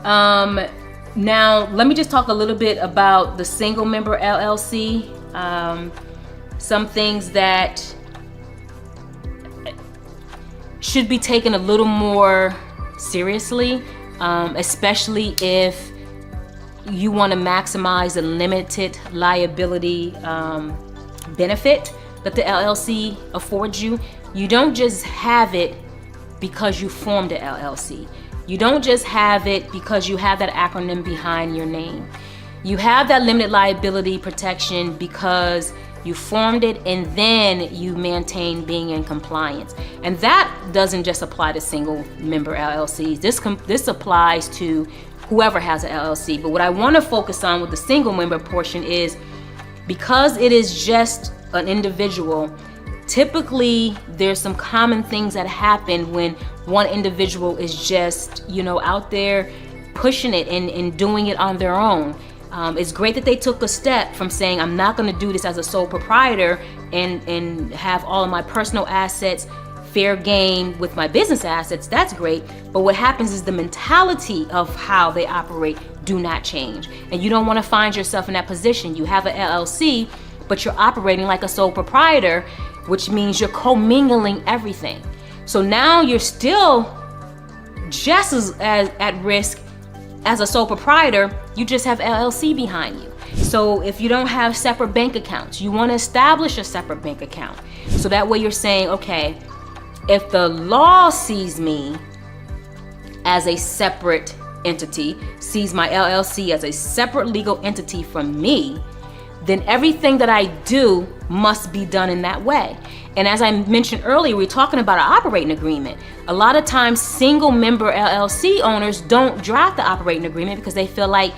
Now, let me just talk a little bit about the Single-Member LLC. Some things that should be taken a little more seriously, especially if you want to maximize the limited liability benefit that the LLC affords you. You don't just have it because you formed the LLC. You don't just have it because you have that acronym behind your name. You have that limited liability protection because you formed it and then you maintain being in compliance. And that doesn't just apply to single member LLCs. This applies to whoever has an LLC. But what I want to focus on with the single member portion is because it is just an individual, typically there's some common things that happen when one individual is just, out there pushing it and doing it on their own. It's great that they took a step from saying, I'm not going to do this as a sole proprietor and have all of my personal assets fair game with my business assets. That's great. But what happens is the mentality of how they operate do not change. And you don't want to find yourself in that position. You have an LLC, but you're operating like a sole proprietor, which means you're commingling everything. So now you're still just as at risk as a sole proprietor. You just have LLC behind you. So if you don't have separate bank accounts, you want to establish a separate bank account. So that way you're saying, okay, if the law sees me as a separate entity, sees my LLC as a separate legal entity from me, then everything that I do must be done in that way. And as I mentioned earlier, we're talking about an operating agreement. A lot of times single member LLC owners don't draft the operating agreement because they feel like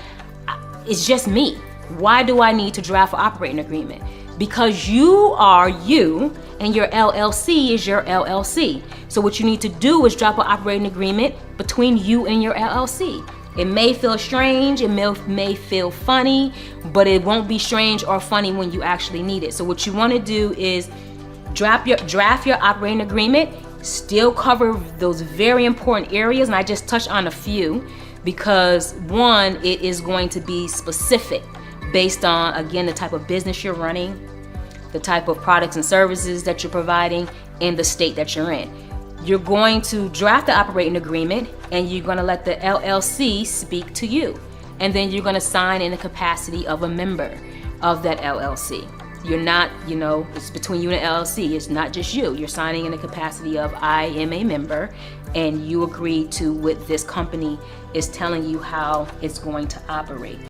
it's just me. Why do I need to draft an operating agreement? Because you are you and your LLC is your LLC. So what you need to do is drop an operating agreement between you and your LLC. It may feel strange, it may feel funny, but it won't be strange or funny when you actually need it. So what you want to do is draft your operating agreement, still cover those very important areas, and I just touched on a few because one, it is going to be specific based on, again, the type of business you're running, the type of products and services that you're providing, and the state that you're in. You're going to draft the operating agreement and you're going to let the LLC speak to you. And then you're going to sign in the capacity of a member of that LLC. You're not, it's between you and the LLC. It's not just you. You're signing in the capacity of I am a member and you agree to what this company is telling you how it's going to operate.